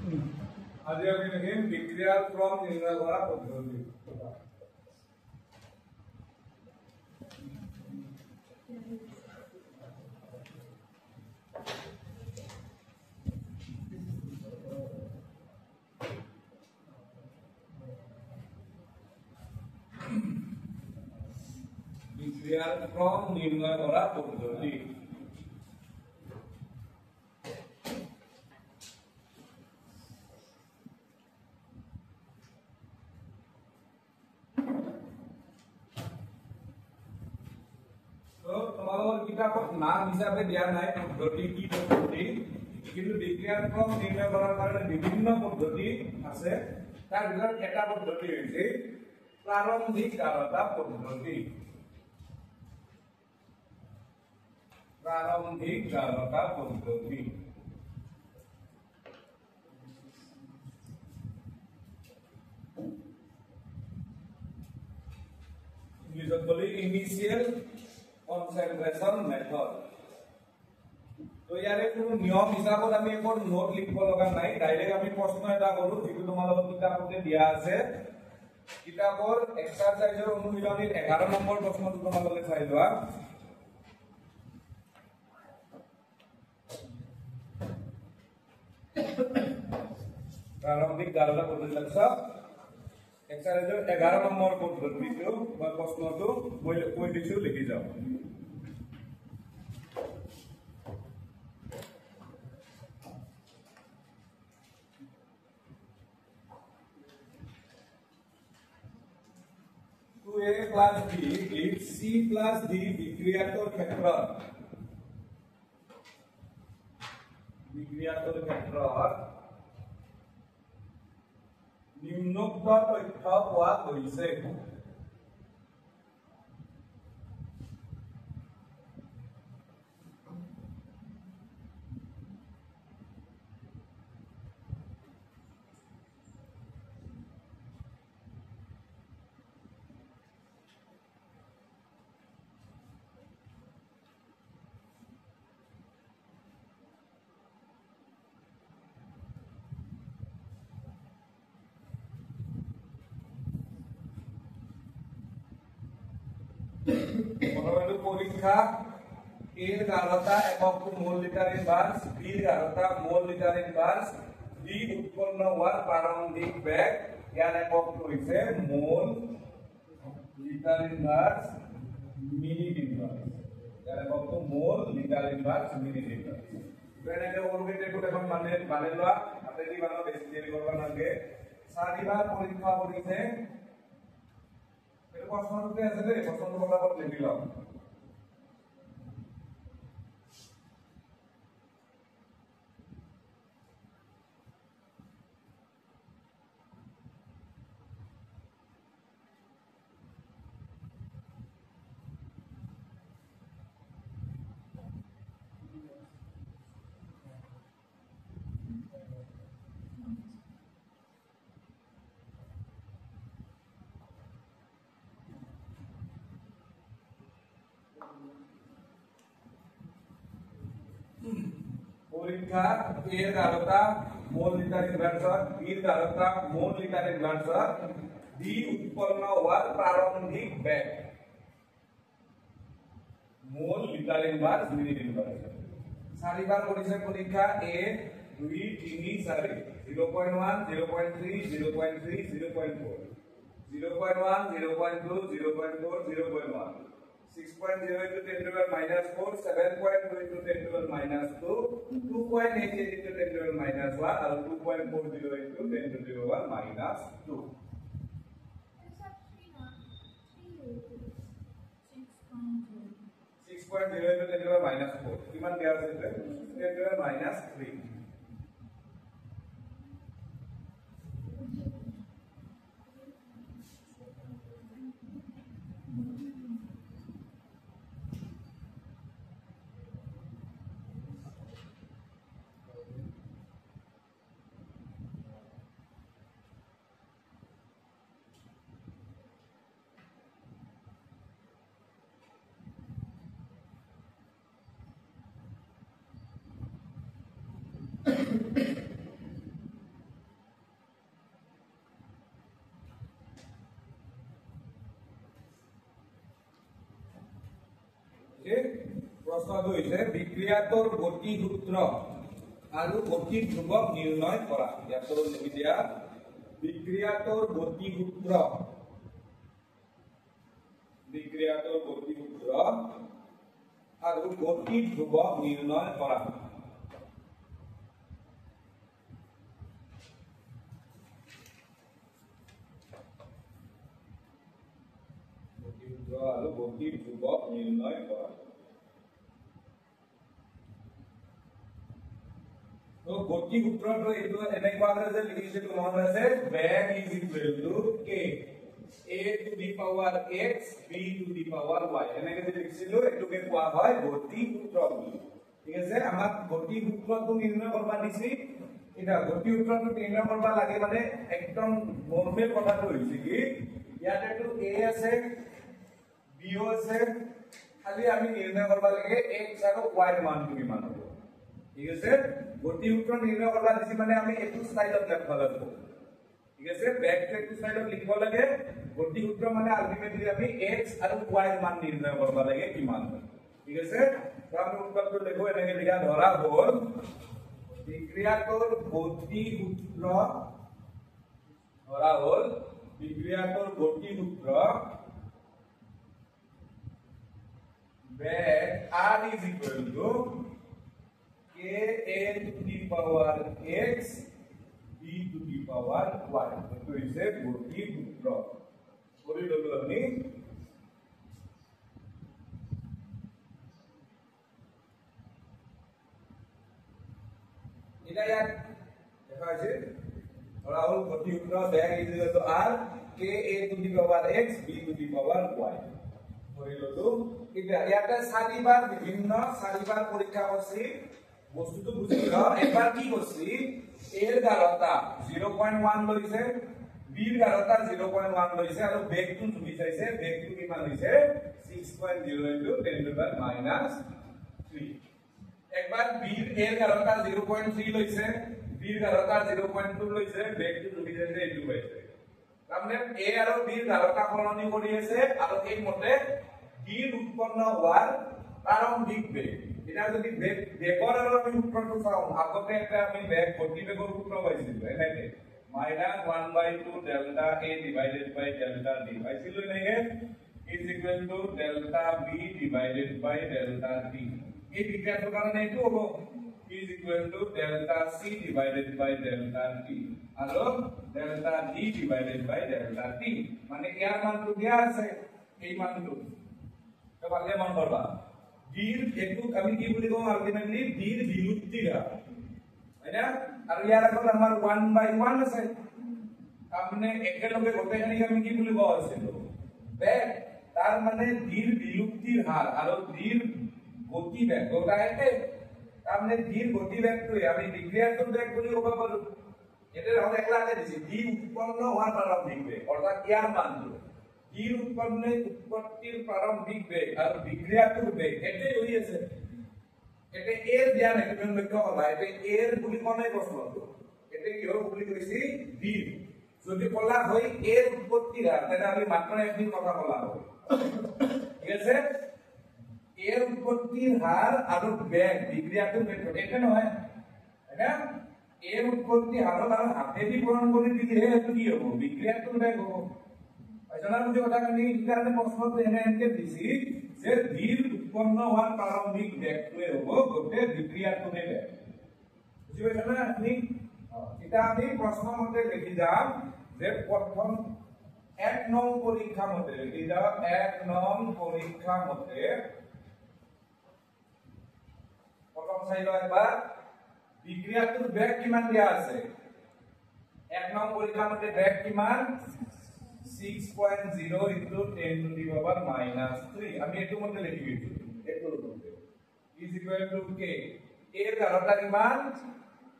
আজি আমি দেখিম বিক্রিয়ার ক্রম নির্ণয় করা পদ্ধতি। বিক্রিয়ার ক্রম নির্ণয় করা পদ্ধতি। নাম হিসাবে দেওয়া নাই পদ্ধতি কি পদ্ধতি, কিন্তু বিক্রিয়ার ক্রম নির্ণয় করার কারণে বিভিন্ন পদ্ধতি আছে। তার ভিতৰত এটা পদ্ধতি হৈছে প্ৰাৰম্ভিক গাঢ়তা পদ্ধতি। প্ৰাৰম্ভিক গাঢ়তা পদ্ধতি ইংলিশত বলি ইনিশিয়াল কনসেন্ট্ৰেশন মেথড। তো ইয়াৰে কোনো নিয়ম হিচাপত আমি একো নোট লিখিব লগা নাই, ডাইৰেক্ট আমি প্ৰশ্ন এটা কৰো যিটো তোমালোকৰ কিতাপতে দিয়া আছে। কিতাপৰ এক্সাৰসাইজৰ অনুশীলনীৰ 11 নম্বৰ প্ৰশ্নটো তোমালোকে চাই লোৱা। প্ৰাৰম্ভিক গাঢ়তা পদ্ধতি লাগছে এক্সাৰসাইজৰ 11 নম্বৰ পদ্ধতিটো বা প্ৰশ্নটো কৈ দিছো, লিখি যাও। A plus B gives C plus D বিক্রিয়াটোর ক্ষেত্ৰত নিম্নোক্ত তথ্য পোৱা গৈছে। পরীক্ষা এর গাঢ়তা একক মোল লিটার ইনভার্স, বির গাঢ়তা মোল লিটার ইনভার্স, বি উৎপন্ন হওয়ার প্রারম্ভিক বেগ ইয়ার একক হইছে mole litre inverse minute inverse. ইয়ার একক mole litre inverse minute inverse. এনেকে ওরবিট একটু এখন মানে লওয়া, আপনি কি বানাও বেশি দেরি করবা নাগে। চারিবার পরীক্ষা করিছে এটা প্রশ্নতে আছে রে, প্রশ্নটো ফটাফট লিখি লও। পরীক্ষা এর গাঢ়তা মোল লিটার ইনভার্স, বির গাঢ়তা মোল লিটার ইনভার্স, ডি উৎপন্ন হওয়ার প্রারম্ভিক বেগ mole litre inverse minute inverse. চারিবার করিছে পরীক্ষা এ 2 3 4 0.1 0.3 0.3 0.4 0.1 0.2 0.4 0.1 6.0 into 10 to the minus 4, 7.2 into 10 to the minus 2, 2.88 into 10 to the minus 1, and 2.40 into 10 to the 1 minus 2. 6.0 into 10 to the minus 4. Kiman dia ase 10 to the minus 3. প্ৰশ্নটো হৈছে বিক্ৰিয়াটোৰ গতি সূত্ৰ আৰু গতি ধ্ৰুৱক নিৰ্ণয় কৰা। ইয়াতো লিখি দিয়া বিক্ৰিয়াটোৰ গতি সূত্ৰ আৰু গতি ধ্ৰুৱক নিৰ্ণয় কৰা। আৰু গতি ধ্ৰুৱক নিৰ্ণয় কৰা। তো গতি সূত্ৰটো এইটো এনেকুৱা যে লিখিছিলো মনত আছে বেগ is equal to k a to the power x b to the power y এনেকৈ যে লিখিছিলো এটোকে কোৱা হয় গতি সূত্ৰ বুলি। ঠিক আছে, আমাক গতি সূত্ৰটো নিৰ্ণয় কৰিব দিছি। এটা গতি সূত্ৰটো নিৰ্ণয় কৰিব লাগে মানে একদম নৰমেল কথাটো হৈছে কি ইয়াতেটো a আছে b আছে, খালি আমি নিৰ্ণয় কৰিব লাগে x আৰু y ৰ মানটো কিমান হ'ব। ঠিক আছে, গতি সূত্ৰ নিৰ্ণয় কৰিব দিছি মানে আমি এটো স্লাইডত লিখব লাগিব। ঠিক আছে, ব্যাক টু এটো স্লাইডত লিখব লাগে গতি সূত্ৰ মানে আলটিমেটলি আমি x আৰু y ৰ মান নিৰ্ণয় কৰিব লাগে কিমান হয়। ঠিক আছে, তো আমি উত্তৰটো লিখো এনেকে লিখা ধৰা হ'ল বিক্ৰিয়াটোৰ গতি সূত্ৰ ধৰা হ'ল বিক্ৰিয়াটোৰ গতি সূত্ৰ বেগ r is equal to k a to the power x b to the power y এটো হৈছে গতি সূত্ৰ। কৰি ললো আমি এটা ইয়াত দেখা আছে ধৰা হ'ল গতি সূত্ৰ বেগ is equal to r k a to the power x b to the power y কৰি ললো। এতিয়া ইয়াতে চাৰিবাৰ পৰীক্ষা কৰিছি বস্তুটো বুজি ল। এবাৰ কি কৰিছি a ৰ গাঢ়তা 0.1 লৈছে b ৰ গাঢ়তা 0.1 লৈছে আৰু বেগটো তুমি চাইছে বেগটো কিমান হৈছে 6.0 into 10 to the minus 3। একবাৰ b ৰ গাঢ়তা 0.3 লৈছে b ৰ গাঢ়তা 0.2 লৈছে বেগটো তুমি চাইছে এইটো পাইছে। তাৰমানে a আৰু b ৰ গাঢ়তা সলনি কৰি আছে আৰু এই মতে d উৎপন্ন হোৱাৰ প্ৰাৰম্ভিক বেগ। এটা যদি বেগৰ আৰু আমি সূত্ৰটো চাওঁ আগতে এটা আমি বেগ গতি বেগৰ সূত্ৰ পাইছিলো এনেকে -1/2 delta a divided by delta d পাইছিলো এনেকে is equal to delta b divided by delta t। এই বিক্ৰিয়াটোৰ কাৰণে এইটো হ'ব is equal to delta c divided by delta t আৰু delta d divided by delta t মানে ইয়াৰ মানটো দিয়া আছে এই মানটো তো ভালকে মন কৰবা ডিৰ এটো আমি কি বুলি কওঁ আলটিমেটলি ডিৰ বিলুপ্তি হাৰ হয়না আৰু ইয়াৰ আগত আমাৰ 1/1 আছে আপনি একেলগে গোটেইখিনি আমি কি বুলি কোৱা আছিল বেগ তাৰ মানে ডিৰ বিলুপ্তিৰ হাৰ আৰু ডিৰ গতি বেগ দুটা একে আপনি ডিৰ গতি বেগটো আমি বিক্ৰিয়াটোৰ বেগ বুলি ক'ব পাৰো। এটা হল একলাকে দিছি ডি উৎপন্ন হোৱাৰ প্ৰাৰম্ভিক বেগ অৰ্থাৎ ইয়াৰ মানটো ডিৰ উৎপত্তিৰ প্ৰাৰম্ভিক বেগ আৰু বিক্ৰিয়াটোৰ বেগ এটাই হৈ আছে। এটা এর জ্ঞান একটু লক্ষ্য করবা এটা এর বুলি কোনে প্রশ্নটো এটা কি হয় বুলি কইছি ডি যদি বলা হয় এর উৎপত্তির হার তাহলে আমি মাত্র একদিন কথা বলা হবে। ঠিক আছে, এর উৎপত্তির হার আৰু বেগ বিক্ৰিয়াটোৰ বেগ এটা নহয় না এৰ উৎপত্তি হাৰ আৰু হাতেদি পূৰণ কৰি দিলে এটো কি হ'ব বিক্ৰিয়াটোৰ বেগ হ'ব। আইজনা বুজি কথা কানি এই কাৰণে প্ৰশ্নটো এনেকে দিছি যে ধীৰ উৎপন্ন হোৱাৰ প্ৰাৰম্ভিক বেগটোৱে হ'ব গোটেই বিক্ৰিয়াটোৰ বেগ। বুজি পাইছা না আপনি? এটা আমি প্ৰশ্ন মতে লিখি যাম যে প্ৰথম 1 নং পৰীক্ষা মতে লিখি যাও 1 নং পৰীক্ষা মতে প্ৰথম চাইলো একবাৰ বিক্ৰিয়াটোৰ বেগ কিমান দিয়া আছে 1 নং পৰীক্ষা মতে বেগ কিমান 6.0 into 10 to the power minus 3 আমি এটো মতে লিখি দিছো এটো মতে is equal to k এর গাঢ়তা কিমান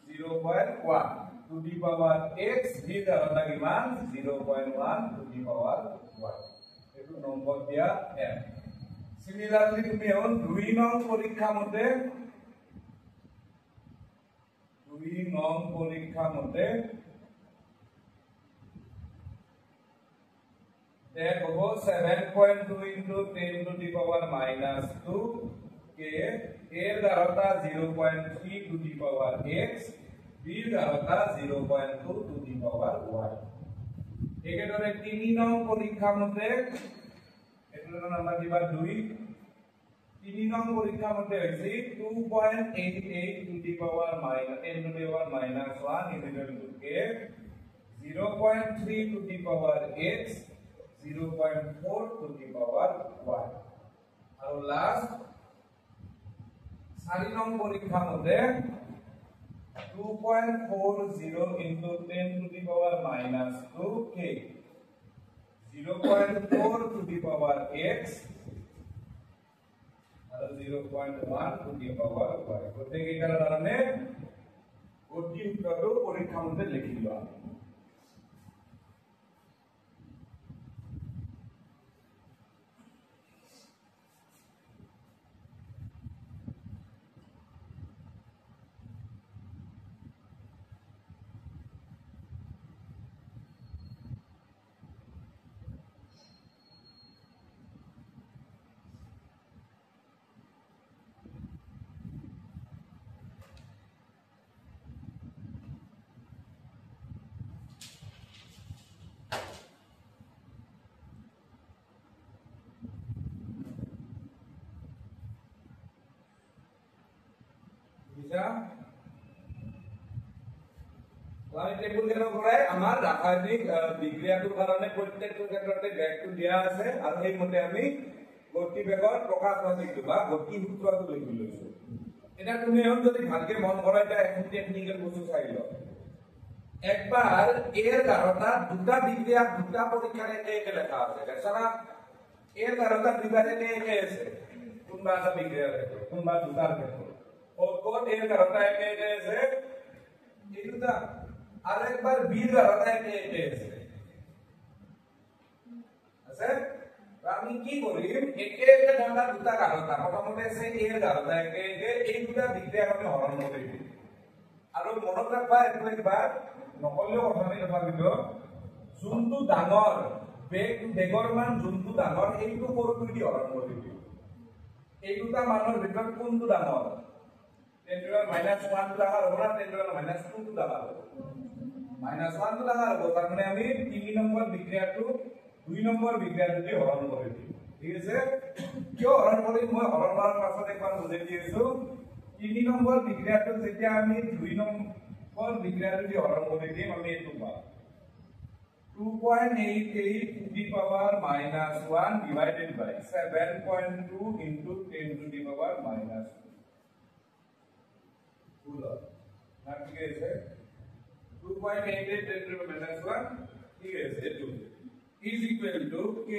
0.1 to the power x b এর গাঢ়তা কিমান 0.1 to the power y এটো নম্বৰ দিয়া n। সিমিলারলি তুমি এখন 2 নং পরীক্ষা মতে 2 নং পরীক্ষা মতে that over 7.2 into 10 to the power minus 2 K এর গাঢ়তা 0.3 to the power x B এর গাঢ়তা 0.2 টু দি পাওয়ার y একেদৰে 3 নং পৰীক্ষা মতে এটোৰ নাম্বাৰ দিবা 2 3 নং পৰীক্ষা মতে হৈছে 2.88 two the power minus 10 two the power minus 1 equal to k 0.3 to the power x 0.4 to the power y আৰু লাস্ট 4 নং পৰীক্ষা মতে 2.40 into 10 to the power minus 2 k 0.4 to the power x আৰু 0.1 to the power y প্ৰত্যেকটাৰ কাৰণে গতি উত্তৰটো পৰীক্ষা মতে লিখি লোৱা টেবুল কেন কৰাই আমাৰ ৰাসায়নিক বিক্ৰিয়াটোৰ কাৰণে প্ৰত্যেকটো ক্ষেত্ৰতে ব্যাখ্যা দিয়া আছে আৰু এই মতে আমি গতি বেগৰ প্ৰকাশনটো বা গতি সূত্ৰটো লিখি লৈছো এটা তুমি এখন যদি ভালকে মন কৰা এটা এখন টেকনিক্যাল বস্তু চাই ল একবাৰ এর গাঢ়তা দুটা বিক্রিয়া দুটা পরীক্ষার একে লেখা আছে এছাড়া এর গাঢ়তা দুইবারে একে আছে কোনবা এটা বিক্রিয়ার ক্ষেত্রে কোনবা দুটার ক্ষেত্রে কোন এর গাঢ়তা একে আছে এই দুটা আরেকবার বির গাঢ়তা একে আছে আছে আমি কি করিম একে একে ঢাকা দুটা গাঢ়তা প্রথমতে আছে এর গাঢ়তা একে এই দুটা বিক্রিয়া আমি হরণ করে দিই আৰু মনত ৰাখবা একবাৰ নকলেও কথা নাই ভাবিলো যোনটো ডাঙৰ বেগৰ মান যোনটো ডাঙৰ এইটো সৰুটো দি হৰণ কৰি দিও এই দুটা মানৰ ভিতৰত কোনটো ডাঙৰ 10 to the minus 1 টো ডাঙৰ হ'ব না 10 to the minus 2 টো ডাঙৰ হ'ব minus 1 টো ডাঙৰ হ'ব তাৰ মানে আমি 3 নম্বৰ বিক্ৰিয়াটো 2 নম্বৰ বিক্ৰিয়াটো দি হৰণ কৰি দিও ঠিক আছে কিয় হৰণ কৰি মই হৰণ কৰাৰ পাছত একবাৰ বুজাই দিছো 3 নম্বৰ বিক্ৰিয়াটো যেতিয়া আমি 2 নম্বৰ বিক্ৰিয়াটো দি হৰণ কৰি দিম আমি এটো পাম 2.88 to the power minus 1 divided by 7.2 into 10 to the power minus 2 coulomb না ঠিক আছে 2.88 10 to the minus 1 ঠিক আছে এটো is equal to k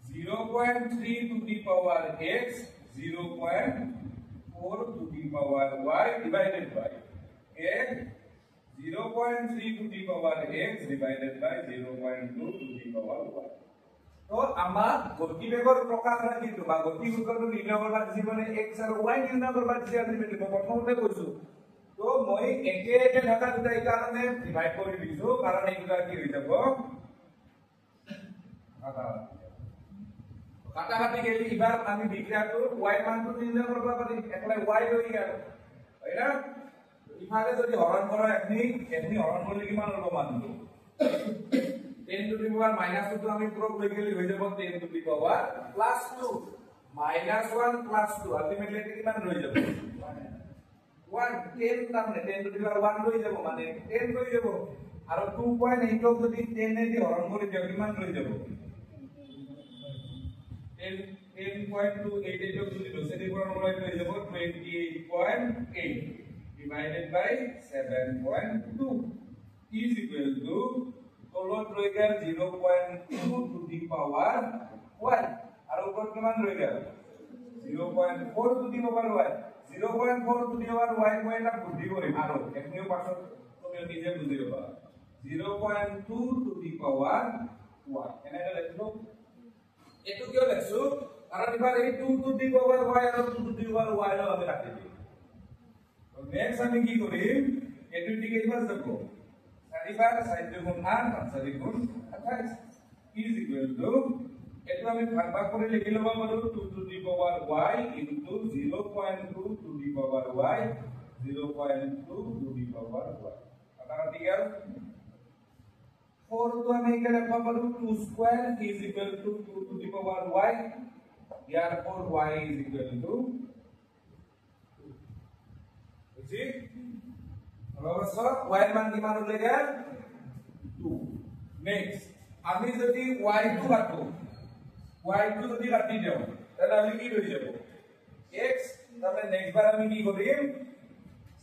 0.3 to the power x 0.4 to the power y divided by x 0.3 to the power x divided by 0.2 to the power y তো আমাৰ গতি বেগৰ প্ৰকাশ ৰাখিটো বা গতি সূত্ৰটো নিৰ্ণয় কৰবা জীৱনে x আৰু y নিৰ্ণয় কৰবা দিছে আমি প্ৰথমতে কৈছো তো মই একে একে ঢাকা দুটা এই কাৰণে ডিভাইড কৰি দিছো কাৰণ এইটা কি হৈ যাব কাটাকাটি গেলি এবাৰ আমি বিক্ৰিয়াটো y মানটো নিৰ্ণয় কৰিব পাৰি একলাই y লৈ গেল হয়না ইফালে যদি হৰণ কৰা এখনি হৰণ কৰিলে কিমান হ'ব মানটো 10 to the power minus 2 টো আমি প্ৰয়োগ লৈ গেলি হৈ যাব 10 to the power plus 2 minus 1 plus 2 ultimately কিমান ৰৈ যাব 1 10 তাৰমানে 10 to the power 1 ৰৈ যাব মানে 10 ৰৈ যাব আৰু 2.8 ক যদি 10 এ দি হৰণ কৰি দিও কিমান ৰৈ যাব 10.28 ক যদি 10 দি হৰণ কৰি হৈ যাব 28.8 divided by 7.2 is equal to তলত ৰৈ গেল 0.2 to the power y আৰু ওপৰত কিমান ৰৈ গেল 0.4 to the power y 0.4 to the power y মই এটা বুদ্ধি কৰিম আৰু এখনিও পাছত তুমি নিজে বুজিবা 0.2 to the power y এনেকৈ লিখো এটো কিয় লিখছো কাৰণ এবাৰ এই 2 to the power y আৰু 2 to the power y ৰ আমি কাটি দিম তো নেক্সট আমি কি কৰিম এটো দিকে কিমান যাব 4 4 গুণ 8 4 গুণ 28 is equal to এটো আমি ভাগ করে লিখি লবা পাৰো 2 to the power y into 0.2 to the power y 0.2 to the power y आता ঠিক আছে 4 to আমি এখানে লিখবা পাৰো 2 square is equal to 2 to the power y therefore y is equal to বুঝি অবশ্য y এর মান কি মান হলে গেল 2 নেক্সট আমি যদি y টু কাটো y টু যদি কাটি দিও তাহলে আমি কি হয়ে যাব x তাহলে নেক্সট বার আমি কি করিম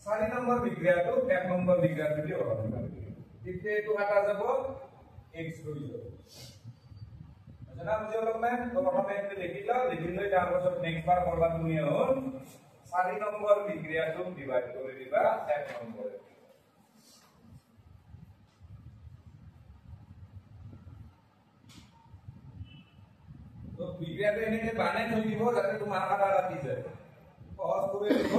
4 নম্বর বিক্রিয়াটো 1 নম্বর বিক্রিয়াটো দিয়ে হরণ করিম দিতে এটো কাটা যাব x হয়ে যাব জানা বুঝে গেল না তো প্রথমে এখানে লিখি লই তার পর নেক্সট বার করবা তুমি হল 4 নম্বর বিক্রিয়াটো ডিভাইড করে দিবা 1 নম্বরে तो বিক্রিয়াটা এনে বানাই থই দিব যাতে তোমার কাটা রাখি যায় সহজ করে দিব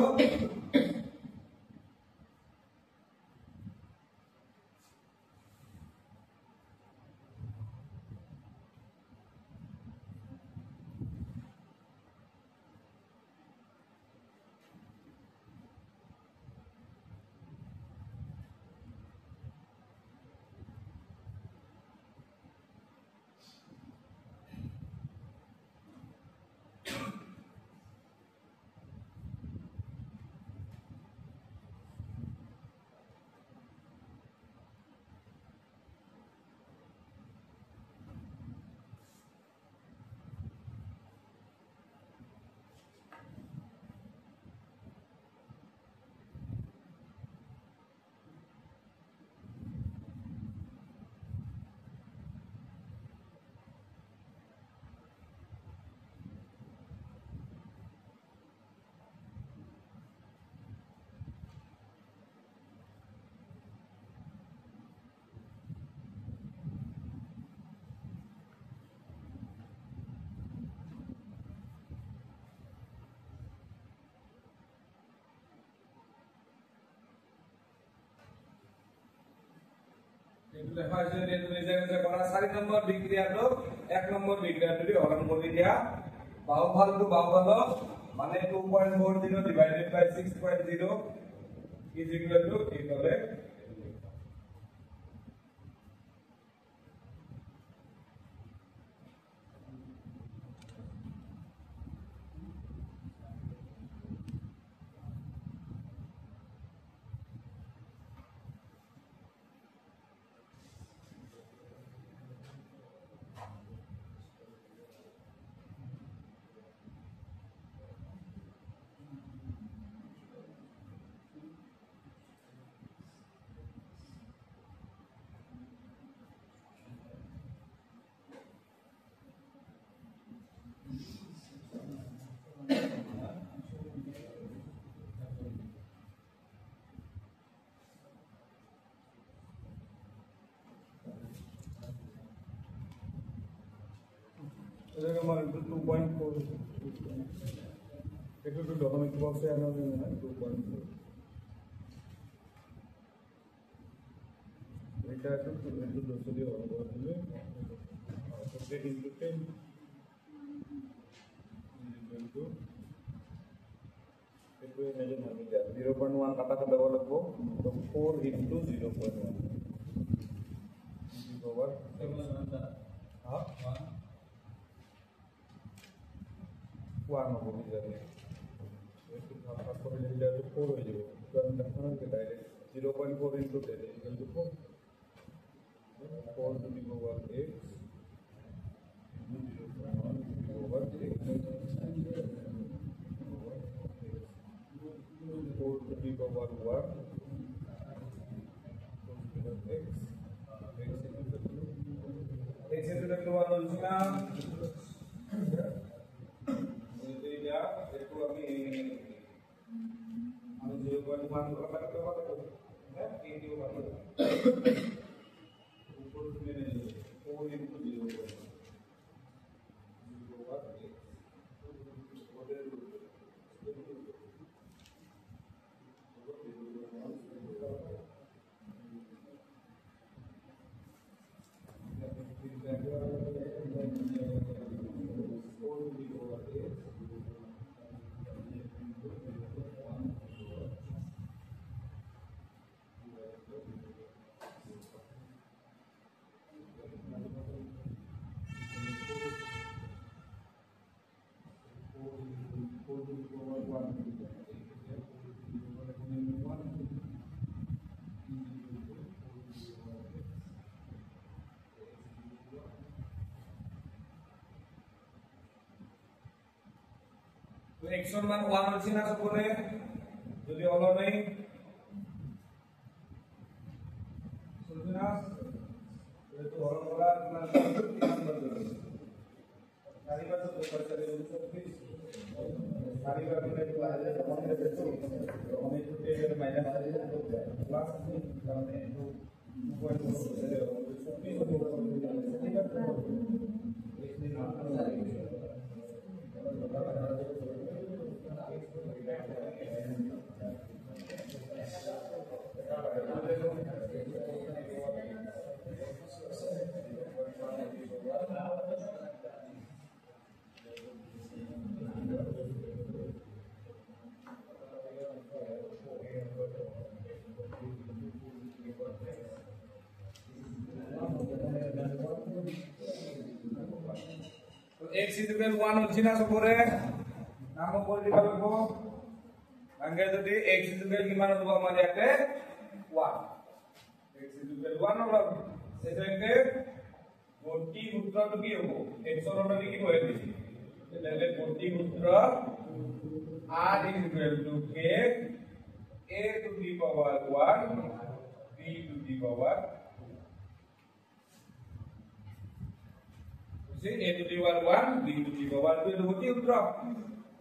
এটো লেখা আছে এটো নিজে নিজে কৰা 4 নম্বৰ বিক্ৰিয়াটো 1 নম্বৰ বিক্ৰিয়াটো দি হৰণ কৰি দিয়া বাহুফলটো বাহুফল মানে 2.40 divided by 6.0 is equal to এইভাবে এটাকে আমার 2.4 একটু একটু ডকুমেন্ট বক্সে আমরা 2.4 এটা একটু 200 দিয়ে হরণ করে দিলে 10 into 10 into একটু মেজর নামি যা 0.1 কাটা কাটা লাগবো তো 4 into 0.1 ওভার 7 হ্যাঁ 1 হবে বুঝাতে একটু ভাগ করে দিলে 4 হয়ে যাবে কারণ দেখুন যে direct 0.4 into 10 equal to 4 4 to the power x 0.1 to the power x 4 to the power 1 x equal to 1 হচ্ছে না একটু আমি 0.1 করে কাটতে পারবো হ্যাঁ এই দিও পারবো উপর থেকে নিয়ে নেব 4 into 0.1 0.1 x এর মান 1 হচ্ছে না সবরে যদি হলো নাই সুতরাং এটা হলো করা না চারিবার তো করতে চারিবার মানে ক্লাসে আমাদের দেখো অনেক টেবিল মাইনাস ক্লাস মানে x equal 1 হচ্ছে না সবরে নাম বল দিবা লাগবো আগে যদি x equal কিমান হবো আমাদের এতে 1 x equal 1 হলো সেটাকে গতি সূত্রটো কি হবো x এর ওপরে কি হয়ে দিছি তাহলে গতি সূত্র r is equal to k a to the power 1 b to the power say a to the power 1 b to the power 2 এর গতি সূত্র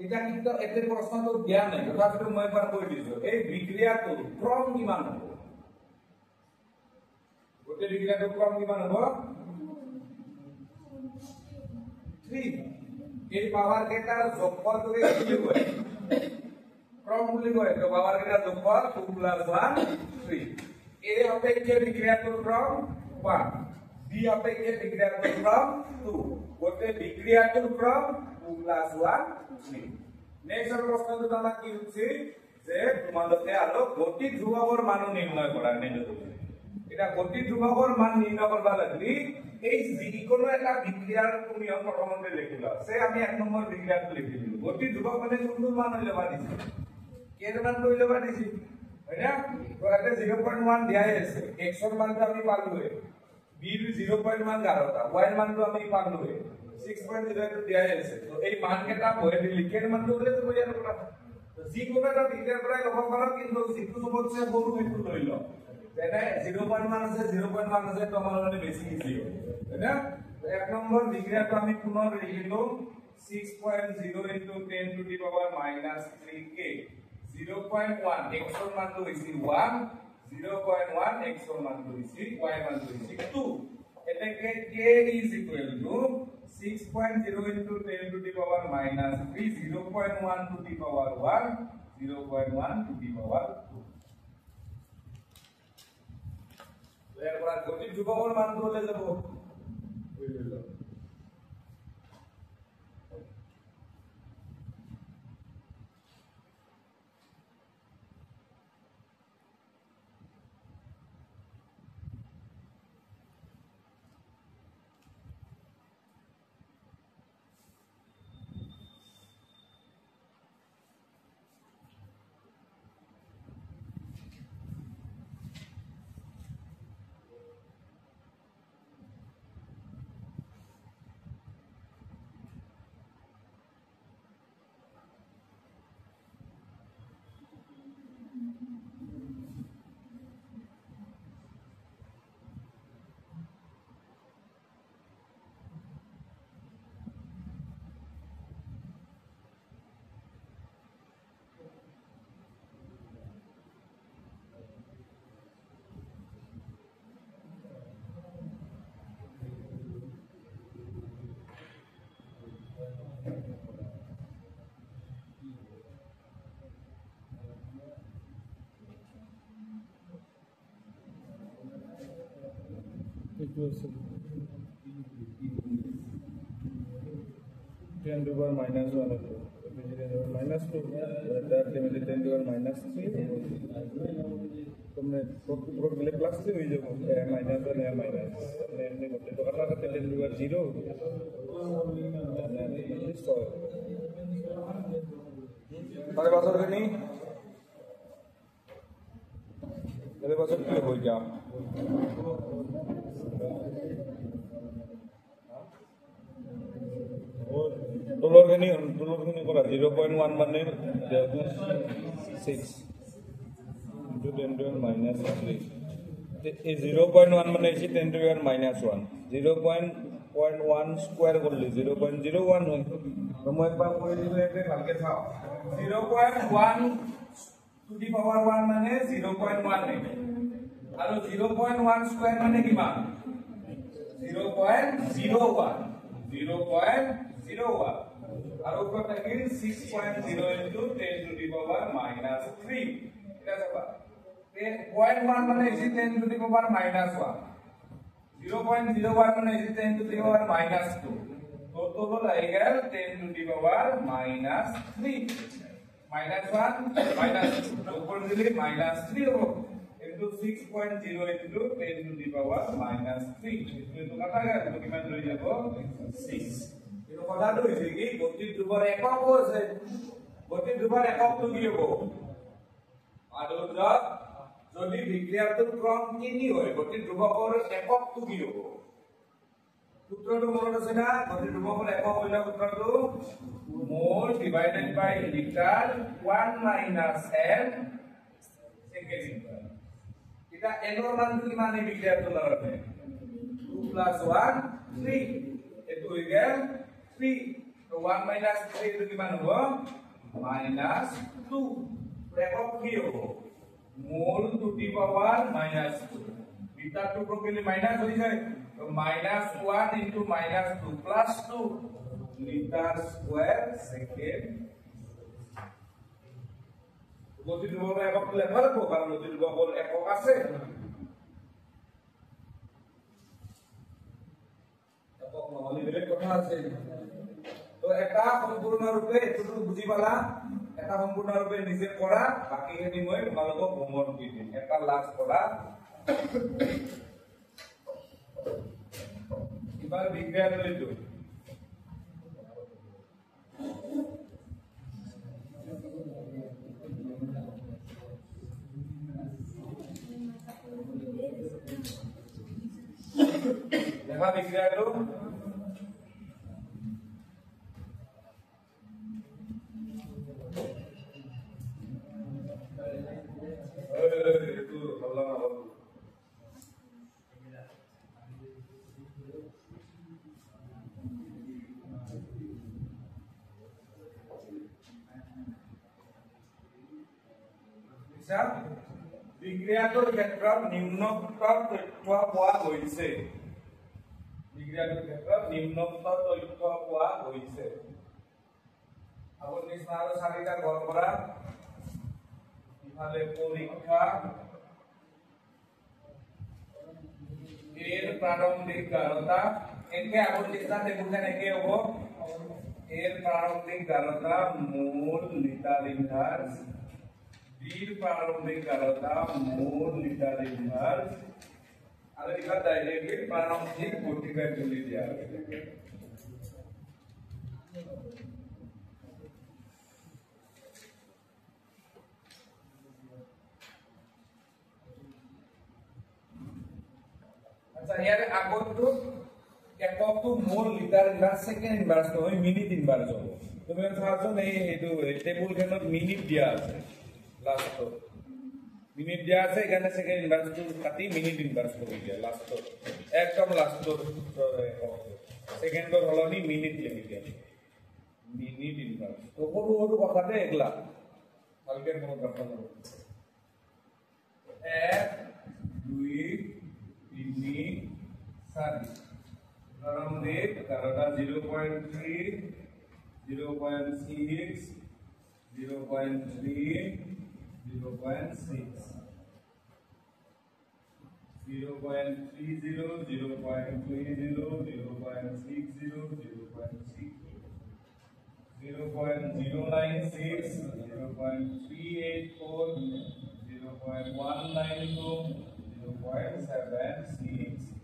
এটা কিন্তু এতে প্রশ্ন তো জ্ঞান নাই তথাপি মই একবার কই দিছো এই বিক্রিয়াটো ক্রম কিমান হবে গতি বিক্রিয়াটো ক্রম কিমান হবে 3 এই পাওয়ার কেটার যোগফলকে কি কয় ক্রম বলি কয় তো পাওয়ার কেটার যোগফল 2 + 1 3 এর অপেক্ষে বিক্রিয়াটোর ক্রম 1 b অপেক্ষে বিক্রিয়াটোর ক্রম 2 গতি বিক্রিয়াটোর ক্রম 2 + 1 3 নেক্সট প্রশ্নটো আমরা কি হচ্ছে যে তোমাদেরকে আলো গতি ধ্রুবকের মান নির্ণয় করার নির্দেশ এটা গতি ধ্রুবকের মান নির্ণয় করবা লাগলি এই যিকোনো একটা বিক্রিয়ার নিয়ম প্রথমতে লিখিল সে আমি এক নম্বর বিক্রিয়াটো লিখি দিল গতি ধ্রুবক মানে কোনটো মান হইলে বাদিছি এর মান হইলে বাদিছি হয়না তো এটা 0.1 দেয়া আছে x এর মানটা আমি পালুয়ে b এর 0.1 গারতা y এর মানটো আমি পালুয়ে 6.02 দেয়া আছে তো এই মান কেটা বহে দিলি কে মান তো হলে তো বইয়া না তো যিকোনো একটা বিক্রিয়ার পরে লক্ষ্য করো কিন্তু যিকোনো সবচেয়ে বড় একটু লইল এটা 0.1 আছে 0.1 আছে তো আমার মানে বেশি ইজি তাই না তো এক নম্বর বিক্রিয়াটা আমি পুনর লিখিলো 6.0 into 10 to the power -3k 0.1 x এর মান তো হইছে 1 0.1 x এর মান তো হইছে y এর মান তো হইছে 2 এটাকে k is equal to 6.0 into 10 to the power -3 0.1 to the power 1 0.1 to the power 2 এরপর গতি ধ্রুবকের মান বলে দেব ওই হলো equals 10 to the power -1 -2 that limit 10 to the power -3 तुमने प्रोडक्ट मिले प्लस से हुई जो माइनस और नया माइनस ने हमने बोलते तो करना करते 10 to the power 0 सारे पास और नहीं मेरे पास और क्यों हो गया और তলৰখিনি কৰা 0.1 মানে 6 into 10 to the minus 3 এই 0.1 মানে হৈছে 10 to the minus 1 0.1 স্কয়ার করলে 0.01 হয় তো মই একবার করে দিলে এতে ভালকে চাও 0.1 to the power 1 মানে 0.1 নেই আর 0.1 স্কয়ার মানে কি মান 0.01 আর উপর থাকে 6.0 into 10 to the power minus 3 এটা যাবা 0.1 মানে is 10 to the power minus 1 0.01 মানে is 10 to the power minus 2 तो total आएगा 10 to the power minus 3 minus 1 minus 2 ऊपर दिले minus 3 हो into 6.0 into 10 to the power minus 3 तो कटा गया तो किमान रह जाबो 6 ये কথাটো হৈছে কি গতিৰ ধ্ৰুৱৰ একক আছে গতিৰ ধ্ৰুৱৰ এককটো কি হ'ব আৰু যদি বিক্ৰিয়াটোৰ ক্ৰম তিনি হয় গতিৰ ধ্ৰুৱকৰ এককটো কি হ'ব সূত্ৰটো মনত আছে না গতিৰ ধ্ৰুৱকৰ একক হইলা সূত্ৰটো মোল ডিভাইডেড বাই লিটাৰ 1 মাইনাস n সেকেন্ড এটা n ৰ মানটো কিমান এই বিক্ৰিয়াটোৰ লৰতে 2 + 1 3 এটো হৈ গেল 3 তো 1 মাইনাস 3 এটো কিমান হ'ব মাইনাস 2 একক কি হ'ব mole to the power -2 beta 2 properly minus हो जाए तो -1 into -2 plus 2 metre square second গতি ধ্ৰুৱকৰ একক লেখা লাগব কাৰণ গতি ধ্ৰুৱকৰ একক আছে একক নহলে বেলেগ কথা আছে তো এটা সম্পূৰ্ণৰূপে এটো বুজি পালা এটা সম্পূৰ্ণৰূপে নিজে কৰা বাকিখিনি মই তোমালোকক হোমৱৰ্ক দি দিম এটা লাষ্ট কৰা এবাৰ বিজ্ঞান লৈছো দেখা বিজ্ঞানটো বিক্ৰিয়াটোৰ ক্ষেত্ৰত নিম্নোক্ত তথ্য পোৱা গৈছে বিক্ৰিয়াটোৰ ক্ষেত্ৰত নিম্নোক্ত তথ্য পোৱা গৈছে আপুনি আৰু চাৰিটা গড় কৰা ইফালে পৰীক্ষা এর প্রারম্ভিক গাঢ়তা একে আপনি যেটা দেখুন একে হবো এর প্রারম্ভিক গাঢ়তা মোল লিটার ইনভার্স বীর প্রারম্ভিক গাঢ়তা মোল লিটার ইনভার্স আর এটা ডাইরেক্টলি প্রারম্ভিক গতিবেগ তুলে দেয়া হবে আচ্ছা ইয়ার আগতো এককটো mole litre inverse second inverse নহয় মিনিট ইনভার্স হ'ব তুমি চাওঁচোন এইটো টেবুলখনত মিনিট দিয়া আছে লাস্ট মিনিট দিয়া আছে এখানে সেকেন্ড ইনভার্সটো কাটি মিনিট ইনভার্স কৰি দিয়া লাস্ট একদম লাস্ট সেকেন্ডৰ হলনি মিনিট লিখি দিয়া মিনিট ইনভাৰ্স তো সৰু সৰু কথাতে এগলা ভালকে মনত ৰাখব 1 2 3 4 প্রারম্ভিক গাঢ়তা 0.3 0.6 0.3 0.6 0.30 0.30 0.60 0.096 0.384 0.192 0.76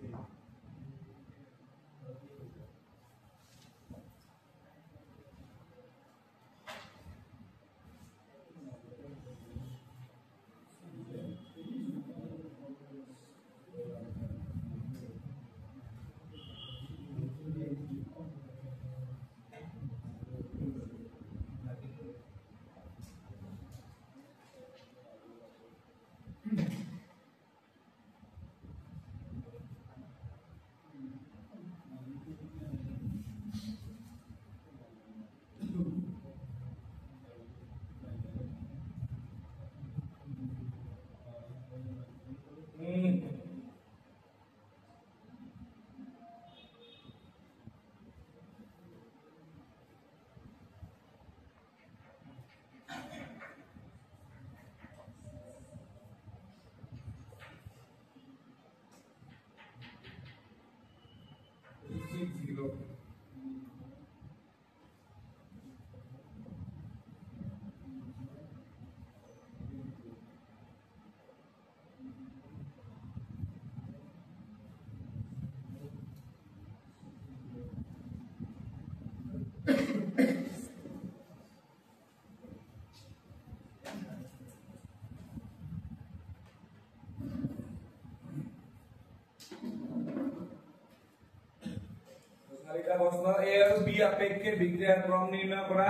চাৰিটা প্ৰশ্ন এ আৰু বি আপেক্ষে বিক্ৰিয়াৰ ক্ৰম নিৰ্ণয় কৰা,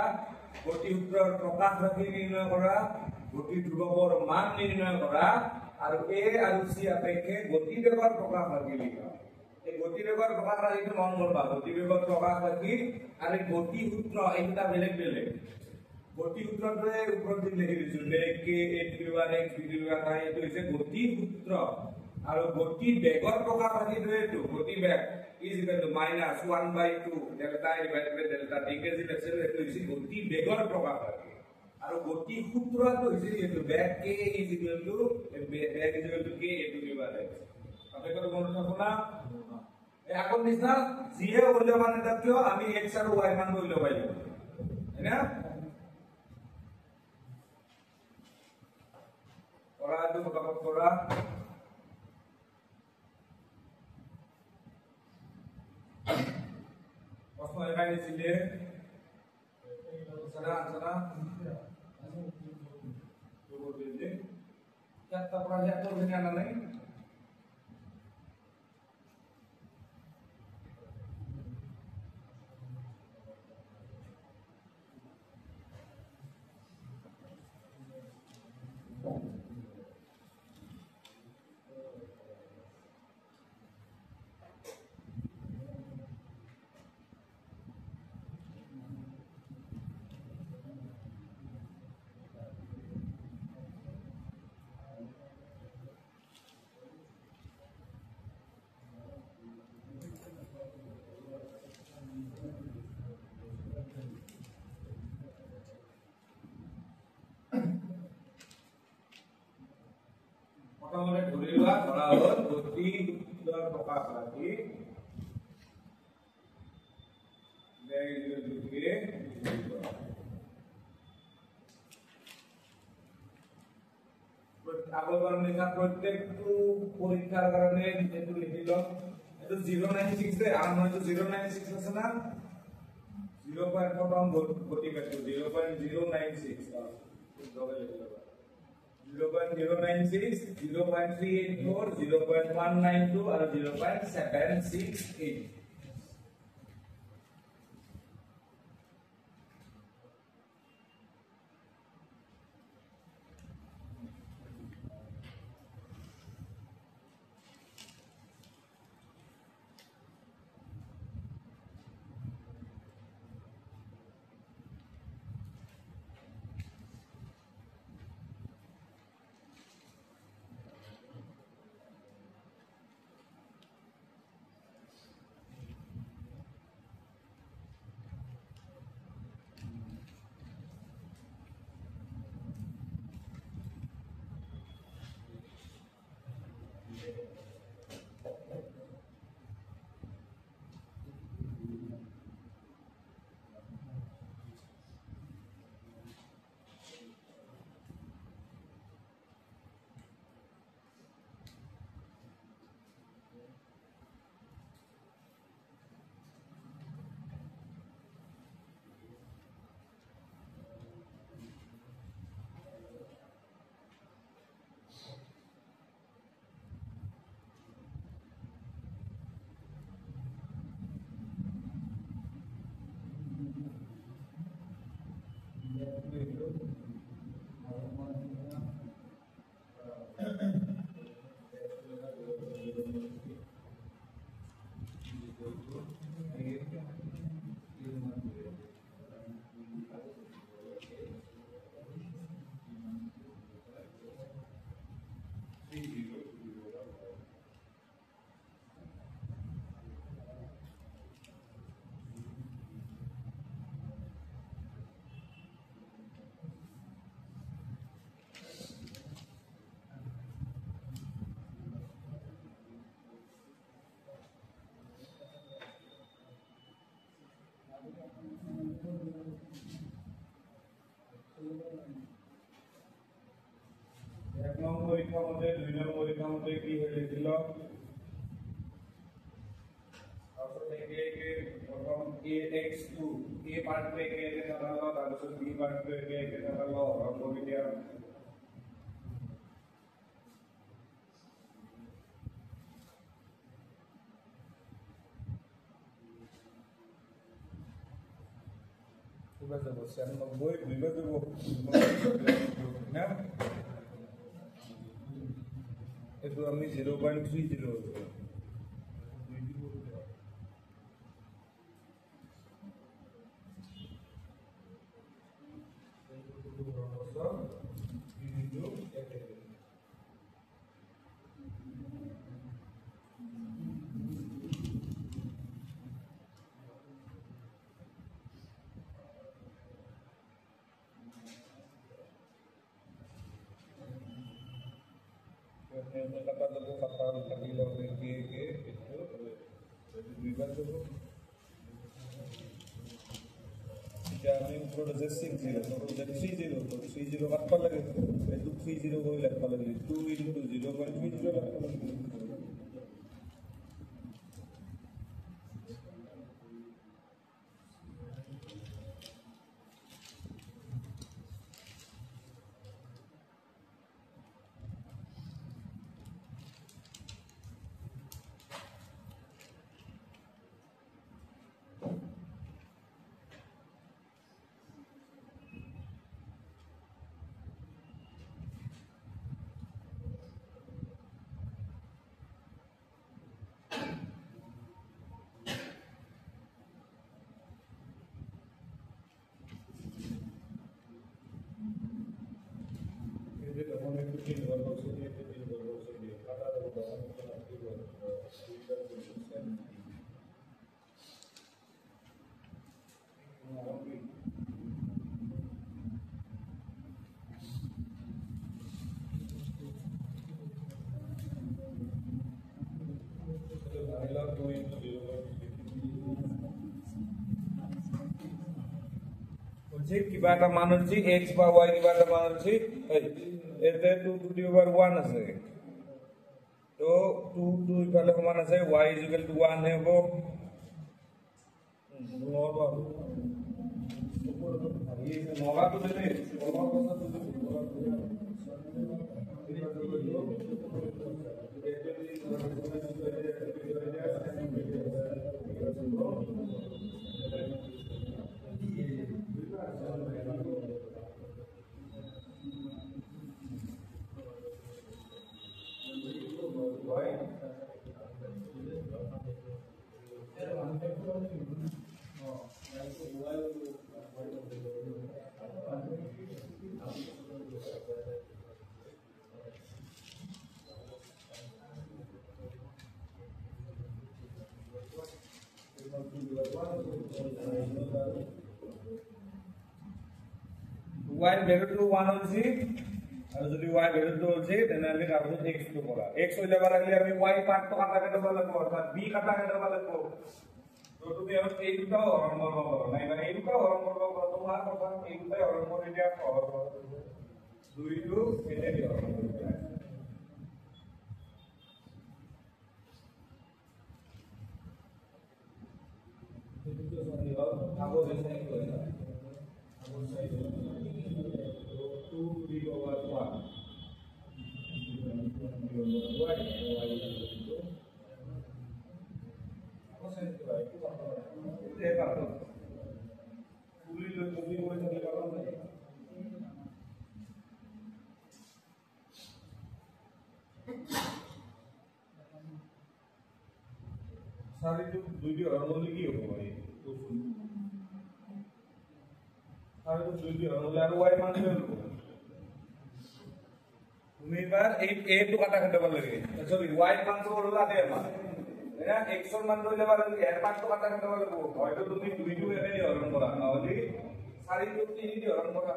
গতি সূত্ৰৰ প্ৰকাশ ৰাশি নিৰ্ণয় কৰা, গতি ধ্ৰুৱকৰ মান নিৰ্ণয় কৰা আৰু এ আৰু সি আপেক্ষে গতিবেগৰ প্ৰকাশ ৰাশি লিখা। এই গতিবেগৰ প্ৰকাশ ৰাশিটো মন কৰবা, গতিবেগৰ প্ৰকাশ ৰাশি আৰু গতি সূত্ৰ এইটা বেলেগ বেলেগ। গতি সূত্ৰটোৱে ওপৰত লিখি দিছো যে k a to the power x b to the power I, এইটো হৈছে গতি সূত্ৰ। আৰু গতি বেগৰ প্ৰকাশ ৰাশিটোৱে এইটো গতি বেগ is equal to minus 1/2 delta divided by delta t k যি লেখছিল এইটো হৈছে গতি বেগৰ প্ৰকাশ ৰাশি। আৰু গতি সূত্ৰটো হৈছে এইটো বেগ k is equal to k a to the power x. আপোনালোকৰ মনত থাকো না এই আগৰ নিচিনা যিহে মূল্যৱান এটা কিয় আমি এক্স আৰু ৱাই মান লৈ ল'ব লাগিব, হয়না? কৰা এইটো ফটাফট কৰা। প্রশ্ন এখানে দিছিলে সারা সারা তো বলতে যে চারটা প্রজেক্ট করবে না নাই প্রথমে ধরে লওয়া ধরা হলো গতি সূত্র প্রকাশ রাশি বেগ যুগে আগরবার লেখা প্রত্যেকটো পরীক্ষার কারণে যেটু লিখিল এটো 096 এ আর নয় তো 096 আছে না 0. প্রথম গতি বেগ 0.096 ডবল লিখিল 0.096 0.384 0.192 और 0.768 এক নম্বর পরীক্ষার মধ্যে 2 নম্বর পরীক্ষার মধ্যে কি হয়েছিল প্রথম ax2 a পার্ট এ কে দাঁড়ালো তারপর b পার্ট এ কে দাঁড়ালো অঙ্কবিদ্যা যাব 96 দুইবার যাব না এটো আমি 0.30 kata debu kata tadi lo ke itu duibar debu আমি পুরো যে 60 তো যে 30 তো 30 কাটবা লাগে এটু 30 কই লাগবা লাগে 2 into 0.30 লাগবা লাগে কিবা এটা মান হচ্ছে x বা y কিবা এটা মান হচ্ছে এতে 2 to the power 1 আছে তো 2 ইফালে সমান আছে y = 1 হ'ব নগাটো দেনে y ভ্যালুটো 1 হচ্ছে আর যদি y ভ্যালুটো হচ্ছে তাহলে আমি রাখবো x টু করা x হইলে বাড়ালে আমি y পার্ট তো কাটা কাটা লাগবো অর্থাৎ b কাটা কাটা লাগবো তো তুমি আর এই দুটো হরণ করব না মানে এই দুটো হরণ করব তোমার কথা এই দুটো হরণ করে দিয়া হরণ করব 2 টু এটা দিয়ে হরণ করব itu senior aku biasanya itu ya aku saya itu 2 di bawah 1 aku saya itu itu ya kalau kulit lebih boleh jadi kalau सारी जो वीडियो अनमोल की हो भाई सारी जो वीडियो अनमोल আর ওয়াই মান দেব তুমি এবার এই a তো কাটা কাটা লাগে সরি ওয়াই মান তো হলো আদে মান এরা x এর মান হইলে পারে এর মান তো কাটা কাটা লাগবে হয়তো তুমি 2 টু এনে হরণ করা তাহলে সারি তো 3 দিয়ে হরণ করা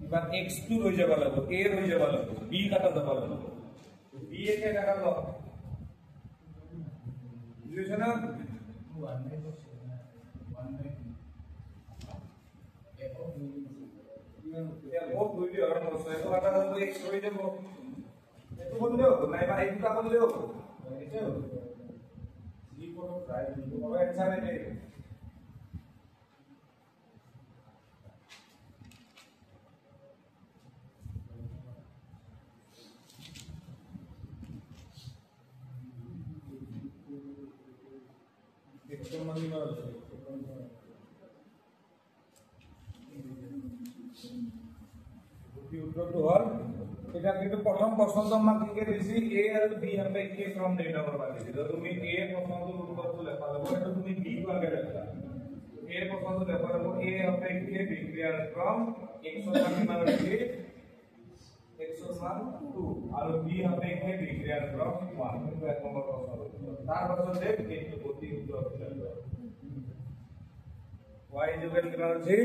এবার x2 রয়ে যাবে লাগবে a রয়ে যাবে লাগবে b কাটা যাবে লাগবে b এ কে কাটা হলো বুঝছ না 1 বাই 1 ও দুই দিয়ে হরণ করছে তো কাটা যাবে x রয়ে যাবে এত বললেও না এবার এই দুটো বললেও এটা c কোন প্রাইস হবে आंसर है এক্সৰ মান কিমান আছে উত্তৰটো হ'ল এটা কিন্তু প্ৰথম প্ৰশ্নটো আমাক কি দিছি এ আৰু বি সাপেক্ষে ক্ৰম নিৰ্ণয় কৰিব দিছিল তুমি এ প্ৰশ্নটোৰ উত্তৰটো লেখা যাব এটা তুমি বি টো আগে লেখা এ প্ৰশ্নটো লেখা যাব এ সাপেক্ষে বিক্ৰিয়াৰ ক্ৰম এক্সৰ মান কিমান আছে এক্সৰ মান 2 আৰু বি সাপেক্ষে বিক্রিয়ার ক্রম 1 কিন্তু এক নম্বর প্রশ্ন তার পাছতে কিন্তু গতি উত্তর দিল y ইকুয়াল কিমান আছে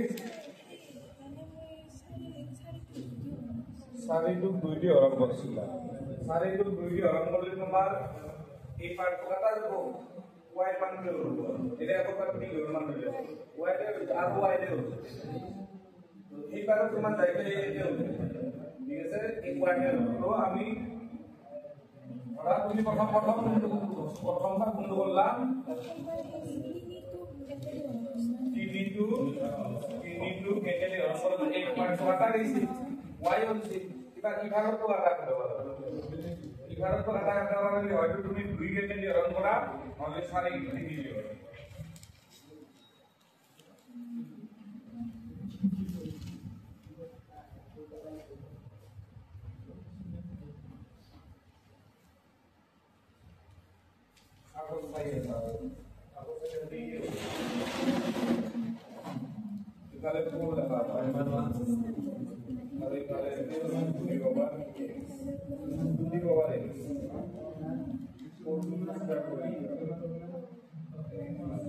সারিটুক 2 দিয়ে হরণ করছিল সারিটুক 2 দিয়ে হরণ করলে তোমার এই পার্ট কাটা যাব y মান বের হবে এটা এক প্রকার কি মান বের হবে y এর আর y এর এই পার্ট তোমার যাইতে এই হবে ঠিক আছে এই কোয়াড্রেন্ট হলো আমি ওরা তুমি প্রথমবার বন্ধ করলাম তিনি টু কেটে অসল এক পয়েন্ট কাটা দিছি y হচ্ছে এবার 11 তো কাটা করতে পারো 11 তো কাটা করতে পারলে হয়তো তুমি 2 কেটে দিয়ে রন করা তাহলে সারে ইকুয়ালি দিয়ে দিও Kale pun dah apa? Kale ni bawa ni. Pun dah koi.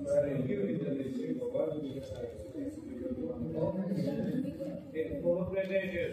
Kale ni ni bawa ni. Ek pun plane je.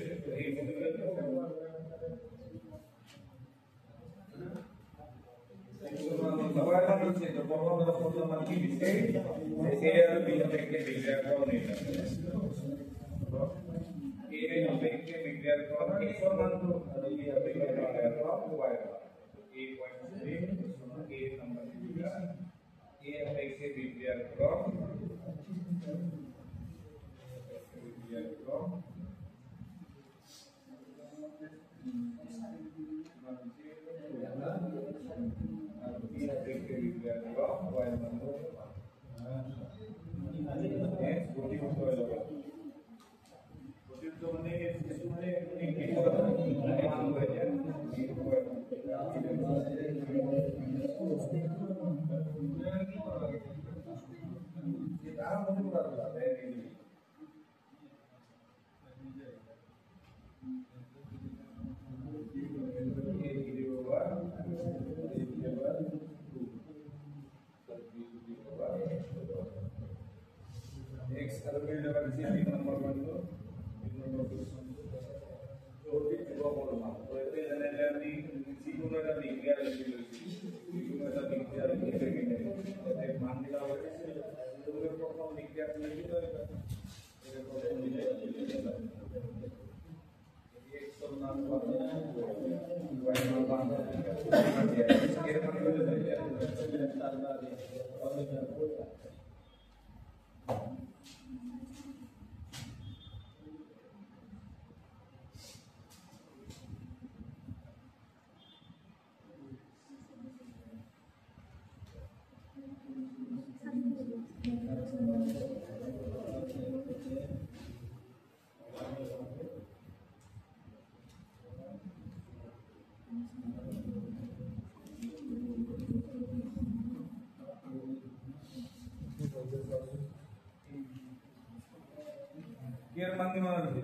এর মান কিমান আছে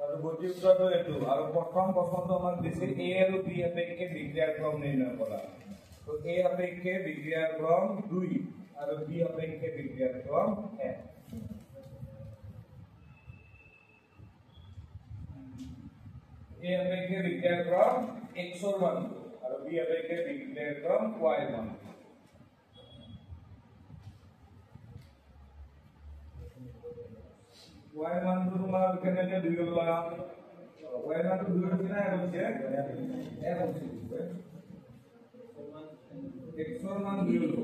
আর গতি উত্তৰটো এটো আৰু প্ৰথম প্ৰশ্নটো আমাক দিছে a আৰু b সাপেক্ষে বিক্ৰিয়াৰ ক্ৰম নিৰ্ণয় কৰা তো a সাপেক্ষে বিক্ৰিয়াৰ ক্ৰম 2 আৰু b সাপেক্ষে বিক্ৰিয়াৰ ক্ৰম 1 a সাপেক্ষে বিক্ৰিয়াৰ ক্ৰম x ৰ মান আৰু b সাপেক্ষে বিক্ৰিয়াৰ ক্ৰম y ৰ মান y মান তো তোমার এখানে যে 2 হলো y মান তো 2 হচ্ছে না হচ্ছে 1 হচ্ছে x এর মান 2 হলো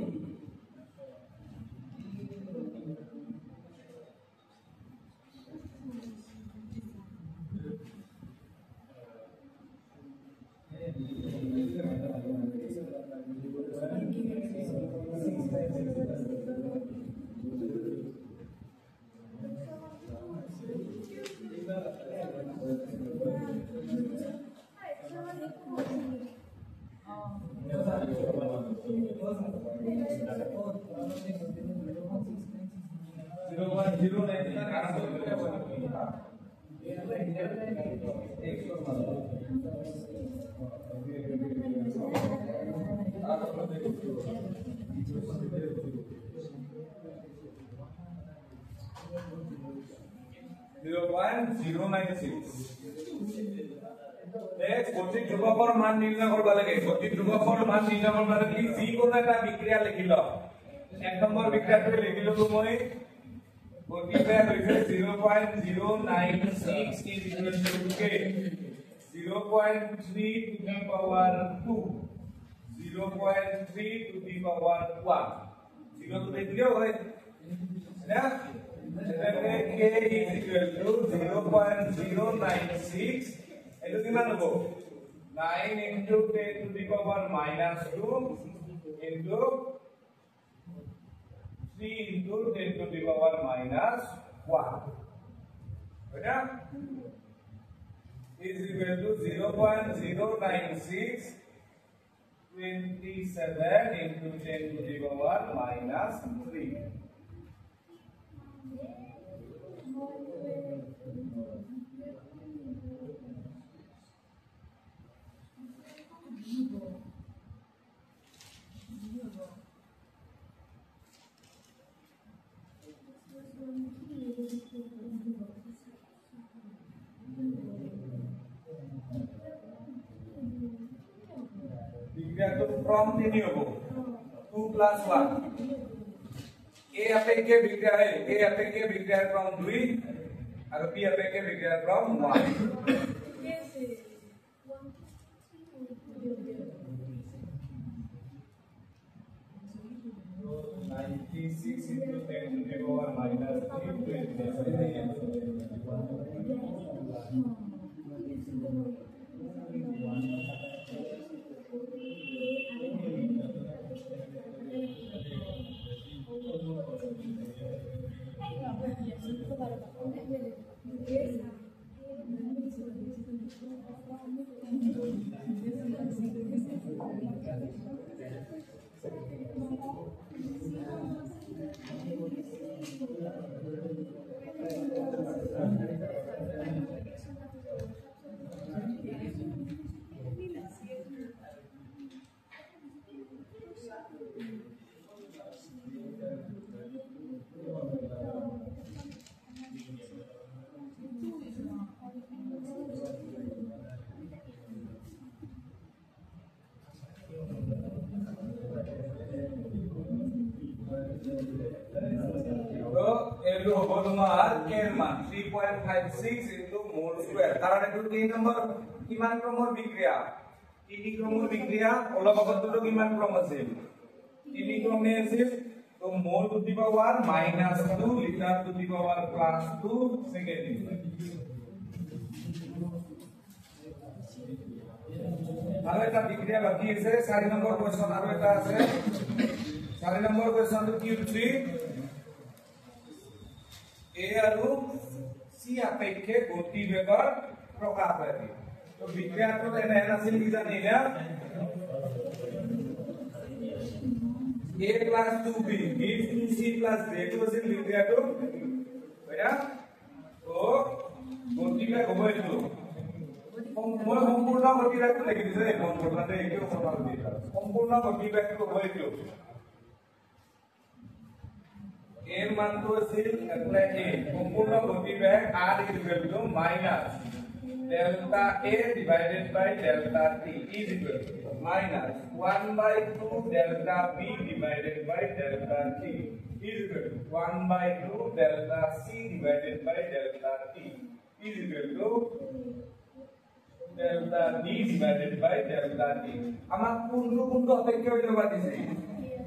গতি ধ্ৰুৱকৰ মান নিৰ্ণয় কৰিব লাগে গতি ধ্ৰুৱকৰ মান নিৰ্ণয় কৰিব লাগে যিকোনো এটা বিক্ৰিয়া লিখি লওক এক নম্বৰ বিক্ৰিয়াটো লিখিলো মই গতি বেগ হৈছে 0.096 is equal to k 0.3 to the power 2 0.3 to the power 1 0 to the clear হয় না k is equal to 0.096 এটো কিমান হ'ব 9 into 10 to the power minus 2 into 3 into 10 to the power minus 1 এটা is equal to 0.096 27 into 10 to the power minus 3 from any of 2 plus 1 a अपेक्षे विक्रिया है a अपेक्षे विक्रिया from 2 और b अपेक्षे विक्रिया from 1 96 into 10 to the power minus 3.56 into mole square कारण এটো 3 নম্বৰ কিমান ক্ৰমৰ বিক্ৰিয়া 3 ক্ৰমৰ বিক্ৰিয়া অলপ আগত তো কিমান ক্ৰম আছিল 3 ক্ৰমে আছিল তো mole to the power -2 liter to the power +2 second আৰু এটা বিক্ৰিয়া বাকি আছে 4 নম্বৰ কোৱেশ্চন আৰু এটা আছে 4 নম্বৰ কোৱেশ্চনটো কি হৈছে a আৰু c अपेक्षे गति वेगर प्रकाश आहे तो विक्रियाটো এনে আছিল কি জানি না a plus 2b gives to c plus b to আছিল বিক্রিয়াটো হয়না তো গতি বেগ হ'ব এইটো মই সম্পূৰ্ণ গতি বেগটো লিখি দিছো এই সম্পূৰ্ণতে এইটো সমান দি সম্পূৰ্ণ গতি বেগটো হ'ব এইটো এর মান তো আছিল এপ্লাই a সম্পূর্ণ গতি বেগ r is equal to minus delta a divided by delta t is equal to minus 1/2 delta b divided by delta t is equal to 1/2 delta c divided by delta t is equal to delta d divided by delta t আমাক কোনটো অপেক্ষা হইলো বাদিছে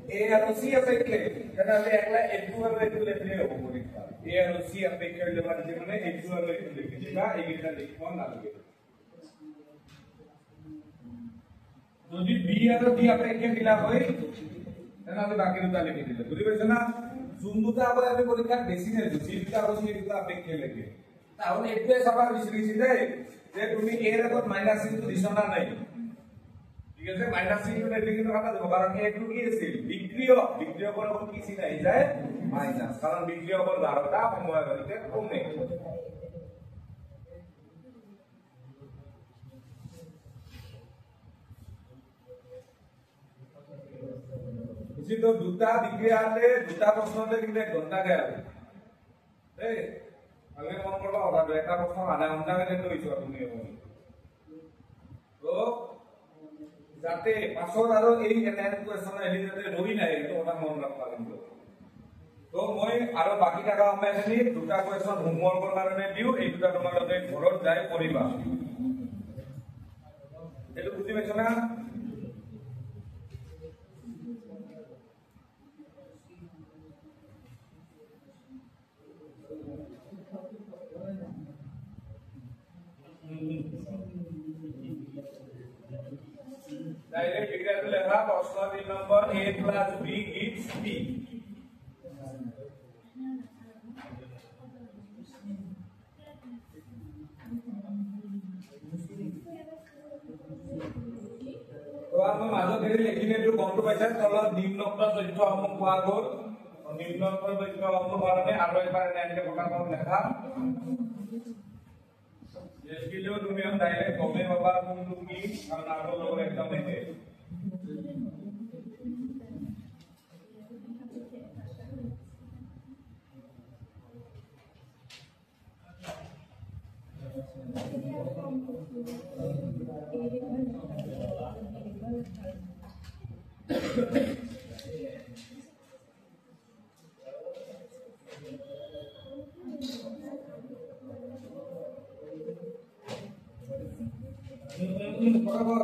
a আৰু c অপেক্ষে তেনালে একলা a2 আৰু a2 লিখলে হ'ব পৰীক্ষা a আৰু c অপেক্ষে হইলো বাদিছে মানে a2 আৰু a2 লিখিবা এইটা লিখব নালাগে যদি b আৰু d অপেক্ষে দিলা হয় তেনালে বাকি দুটা লিখি দিলে বুজি পাইছ না যোনটা আবার আমি পৰীক্ষা বেছি নাই c দুটা আৰু c দুটা অপেক্ষে লিখে তাহলে এইটোৱে চাবা বিচাৰিছি দেই যে তুমি a এর আগত মাইনাস চিহ্ন দিছ না নাই ঠিক আছে মাইনাস চিহ্ন দিলে কিন্তু কাটা যাব কারণ a টো কি আছিল বিক্ৰিয়কৰ আগত কি চিহ্ন আহি যায় মাইনাস কাৰণ বিক্ৰিয়কৰ ধারটা সময় গতিকে কমে তো দুটা বিক্রিয়া আছে দুটা প্রশ্নতে কিন্তু 1 ঘন্টা গেল এই আগে মন করবা কথা একটা প্রশ্ন আধা ঘন্টা গেলে তো হইছো তুমি তো যাতে পাছৰ আৰু এই এন কোৱেশ্চন এলি যাতে ৰই নাই এটো কথা মন ৰাখবা কিন্তু তো মই আৰু বাকি টাকা সময়খিনি দুটা কোৱেশ্চন হোমৱৰ্কৰ কাৰণে দিও এই দুটা তোমালোকে ঘৰত যাই কৰিবা এটো বুজি পাইছ না डायरेक्ट विग्रह में लिखा प्रश्न 3 number a plus b gives b तो हम माझो धेरै लेखिने जो গন্টো পাইছে তলত নিম্নক্ত তথ্য সমূহ পোৱা গ'ল নিম্নক্ত তথ্য সমূহ কাৰণে আৰু এবাৰ এনেকে প্ৰকাশন লেখা এসকিলেও তুমি আম ডাইৰেক্ট কমে বাবা কোনটো কি কাৰণ আগৰ লগত একদম একে बराबर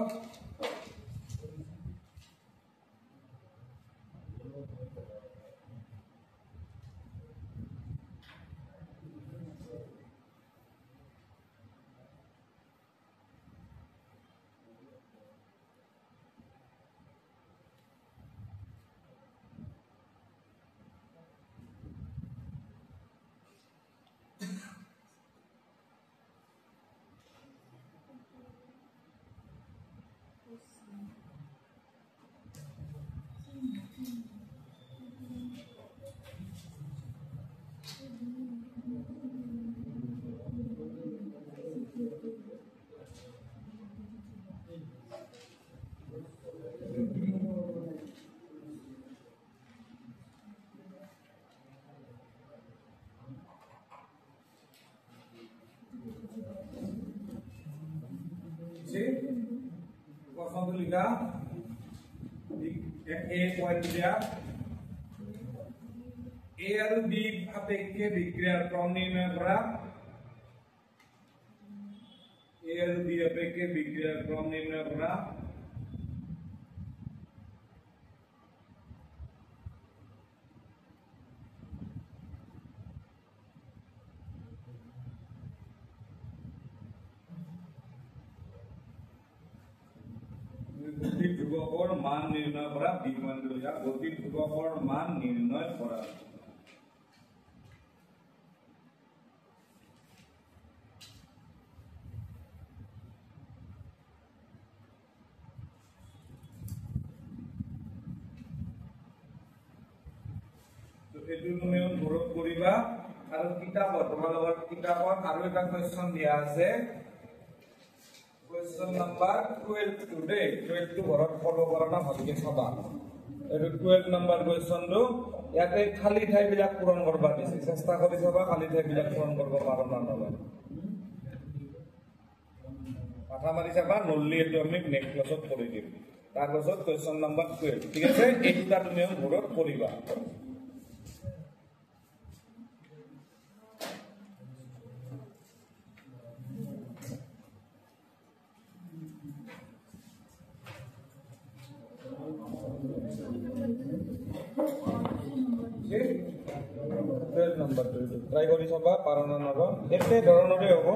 प्रश्न तो लिखा ए पॉइंट दिया ए और बी सापेक्षे विक्रिया क्रम निर्णय करा ए और बी सापेक्षे विक्रिया क्रम निर्णय करा ধ্ৰুবকৰ মান নিৰ্ণয় কৰা বিমান লইয়া গতিৰ ধ্ৰুবকৰ মান নিৰ্ণয় কৰা তো এটু তুমি ঘৰত কৰিবা আৰু কিতাপত তোমালোকৰ কিতাপত আৰু এটা কোৱেশ্চন দিয়া আছে Question number 12 today 12 to ঘৰত ফলো কৰা না ভালকে চাবা এটো 12 নম্বৰ কোৱেশ্চনটো ইয়াতে খালি ঠাই বিলাক পূৰণ কৰবা দিছে চেষ্টা কৰি চাবা খালি ঠাই বিলাক পূৰণ কৰিব পাৰো না নলয় মাথা মাৰি চাবা নল্লি এটো আমি নেক্সট ক্লাছত কৰি দিম তাৰ পাছত কোৱেশ্চন নম্বৰ 12 ঠিক আছে এই দুটা তুমি ঘৰত কৰিবা नंबर ट्राई करी सबा पारना नब एते धरणरे हबो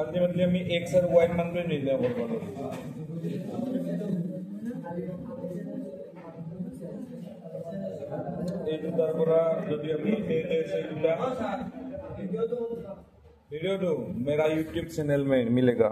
अल्टीमेटली আমি x আর y মান করে নির্ণয় করব দুটাৰ পৰা যদি আমি ऐसे দুটা वीडियो तो मेरा YouTube चैनल में मिलेगा।